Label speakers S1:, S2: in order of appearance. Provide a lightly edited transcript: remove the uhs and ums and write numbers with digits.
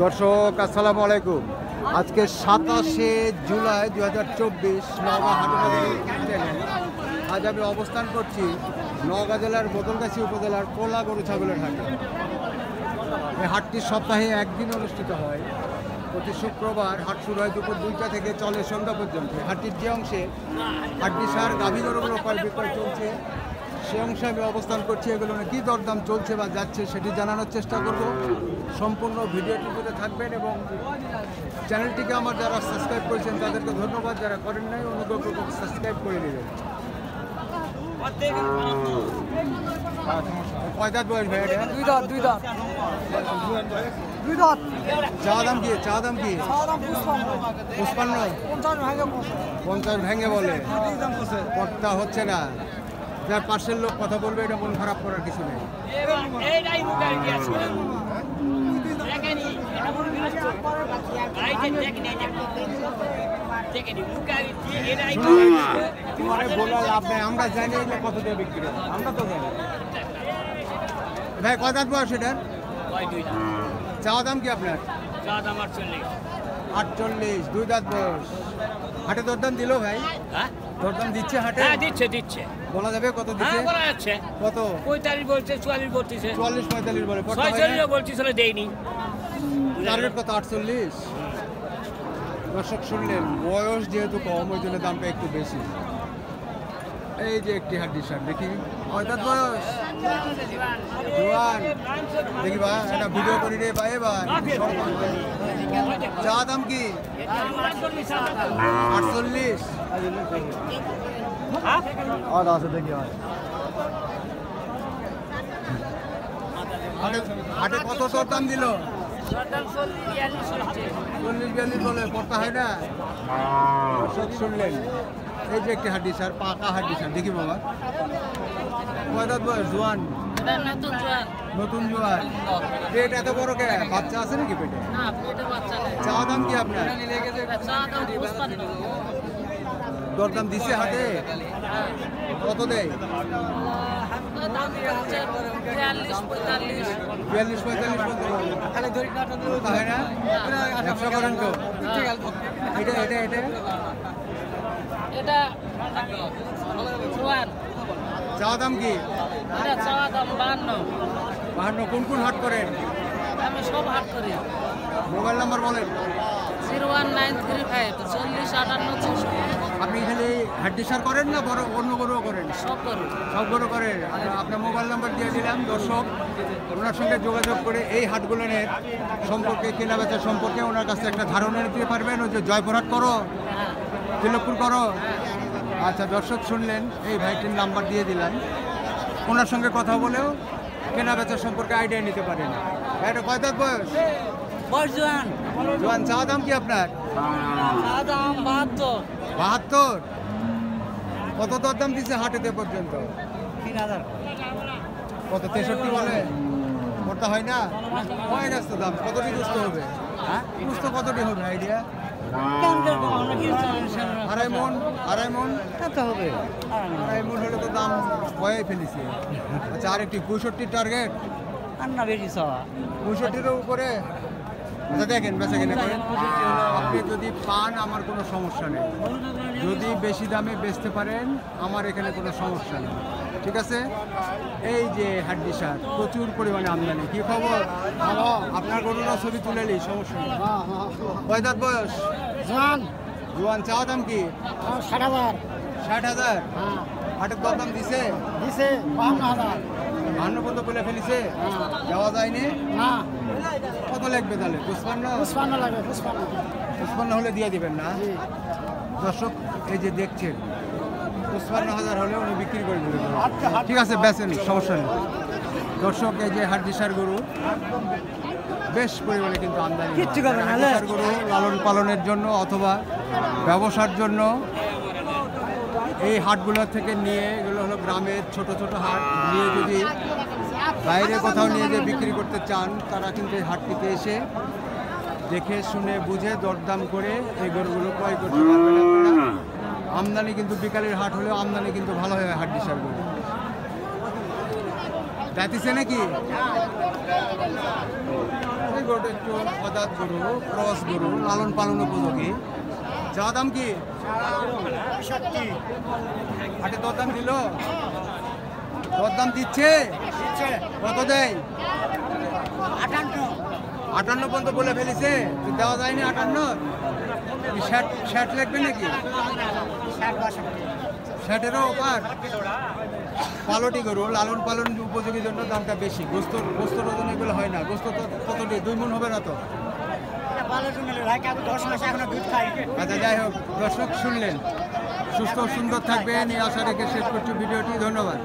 S1: দর্শক আসসালামু আলাইকুম। আজকে 27শে জুলাই 2024 নওগাঁ হাটবাজার চ্যানেল। আজ আমি অবস্থান করছি নওগাঁ জেলার বদলগাছি উপজেলার কোলা গরু ছাগলের হাটে। এই হাটটি সপ্তাহে একদিন অনুষ্ঠিত হয়। প্রতি শুক্রবার হাট শুরু হয় দুপুর 2টা থেকে চলে সন্ধ্যা পর্যন্ত। হাটটির যে অংশে হাটটি সার গাভী গরুগুলো ক্রয় বিক্রয় চলছে সে অংশে আমি অবস্থান করছি। এগুলো কী দরদাম চলছে বা যাচ্ছে সেটি জানানোর চেষ্টা করব। সম্পূর্ণ ভিডিওটি করে থাকবেন এবং চ্যানেলটিকে আমার যারা সাবস্ক্রাইব করেছেন তাদেরকে ধন্যবাদ, যারা করেন নাই অনুগ্রহ করে সাবস্ক্রাইব করে দেবেন। কয় দাঁত বয়স ভাই এটা?
S2: দুই দাঁত।
S1: চা দাম কি? 55 ভেঙে বলে, কর্তা হচ্ছে না। যার পাশের লোক কথা বলবে এটা মন খারাপ করার কিছু নেই। বলার লাভ নেই, আমরা জানি এগুলো কত দিয়ে বিক্রি হয়, আমরা তো জানি। ভাই কয় দাঁত বয়স এটার? চাওয়া দাম কি আপনার? 48, 2 দাঁত বয়স। হাটে দরদাম দিল ভাই? দরদাম দিচ্ছে হাটে?
S3: দিচ্ছে
S1: বলা যাবে কত দিচ্ছে?
S3: বলা যাচ্ছে
S1: কত?
S3: 45 বলছে, 44 বলতেছে,
S1: 44-45 বলে।
S3: 46 বলতেছিল, দেয়নি।
S1: টার্গেট কত? 48। দর্শক শুনলেন, বয়স যেহেতু কম ওই জন্য দামটা একটু বেশি। এই যে একটি হাড্ডি শার্ট দেখি, কয় দাঁত বয়স? জোয়ান। দেখি ভাই একটা ভিডিও করি রে ভাই। এবার চা দাম কি? 48। হাটে কত তোর দাম দিল? 40-42 বলে, পড়তা হয় না। সব শুনলেন। এই যে একটি হাড্ডি সার, পাকা হাড্ডি সার। দেখি বাবা কয় দাঁত বয়স? জোয়ান। নতুন জোয়ান। পেট এত বড় কে? বাচ্চা আছে নাকি পেটে? চা দাম কি আপনার? দরদাম দিছে হাটে? কত দেয়? 42-45 হয় না? ব্যবসা করেন তো? এটা চা দাম কি? 52। কোন কোন হাট করেন?
S2: আমি সব হাট করি।
S1: মোবাইল নাম্বার বলেন।
S2: 01935 4058
S1: আপনি এখানে হাড্ডি সার করেন না বড় অন্য গরুও করেন?
S2: সব করি।
S1: সব গরু করেন। আপনার মোবাইল নাম্বার দিয়ে দিলাম। দর্শক ওনার সঙ্গে যোগাযোগ করে এই হাটগুলোর সম্পর্কে, কেনা বেচা সম্পর্কে ওনার কাছে একটা ধারণা নিতে পারবেন। ওই যে জয়পুরহাট করো, তিলকপুর করো। আচ্ছা দর্শক শুনলেন, এই ভাইটির নাম্বার দিয়ে দিলাম। ওনার সঙ্গে কথা বলেও কেনা বেচা সম্পর্কে আইডিয়া নিতে পারেন। এটা কয় দাঁত বয়স? জোয়ান। চা দাম কি আপনার? 72। কত দরদাম দিচ্ছে হাটেতে পর্যন্ত?
S2: 3000।
S1: কত? 63 বলে, ওটা হয় না? হয়ে গেছে দাম। কতটি বুঝতে হবে? বুঝতে কতটি হবে আইডিয়া? 2.5 মণ। 2.5 মণ হবে। 2.5 মণ হলে তো দাম হয়ে ফেলেছে। আচ্ছা আর একটি 65 টার্গেট?
S2: না বেশি সবা
S1: 65-এর উপরে। আচ্ছা দেখেন বেচা কিনে করেন। আপনি যদি পান আমার কোনো সমস্যা নেই, যদি বেশি দামে বেচতে পারেন আমার এখানে কোনো সমস্যা নেই, ঠিক আছে? এই যে হাড্ডি সার প্রচুর পরিমাণে আমদানি। কি খবর? ভালো। আপনার গরুরা ছবি তুলে নিই, সমস্যা নেই। কয় দাঁত বয়স? জোয়ান। চা দাম কি? 60,000। হাটের দরদাম দিছে? 52,000 পর্যন্ত বলে ফেলিছে। যাওয়া যায়নি না? কত লাগবে তাহলে? 55 লাগবে। 55 হলে দিয়ে দিবেন না? দর্শক এই যে দেখছেন 55,000 হলে উনি বিক্রি করে দেবেন। ঠিক আছে বেচেন, সমস্যা নেই। দর্শক এই যে হাড্ডি সার গরু বেশ পরিমাণে কিন্তু আমদানি। হাড্ডি সার গরু লালন পালনের জন্য অথবা ব্যবসার জন্য এই হাটগুলো থেকে নিয়ে, এগুলো হলো গ্রামের ছোট ছোট হাট, নিয়ে যদি বাইরে কোথাও নিয়ে যে বিক্রি করতে চান তারা কিন্তু এই হাটটিতে এসে দেখে শুনে বুঝে দরদাম করে এই গরুগুলো ক্রয় করতে পারবেন আপনারা। আমদানি কিন্তু বিকালের হাট হলেও আমদানি কিন্তু ভালো হয় হাড্ডি সার গরু। যাইতেছে নাকি? গরুটা একটু পদার্থ গরু, ক্রস গরু, লালন পালন উপযোগী। যা দাম কি? হাটে দরদাম দিল? দরদাম দিচ্ছে? কত দেয়? 58 পর্যন্ত বলে ফেলেছে, দেওয়া যায়নি 58? 60 লাগবে নাকি? 60-এরও ওপার? পালটি গরু লালন পালন উপযোগীর জন্য দামটা বেশি। গোস্তর ওজন এগুলো হয় না। গোস্ত তো কতটি 2 মণ হবে না তো? আচ্ছা, যাই হোক, দর্শক শুনলেন। সুস্থ সুন্দর থাকবেন এই আশা রেখে শেষ করছি ভিডিওটি। ধন্যবাদ।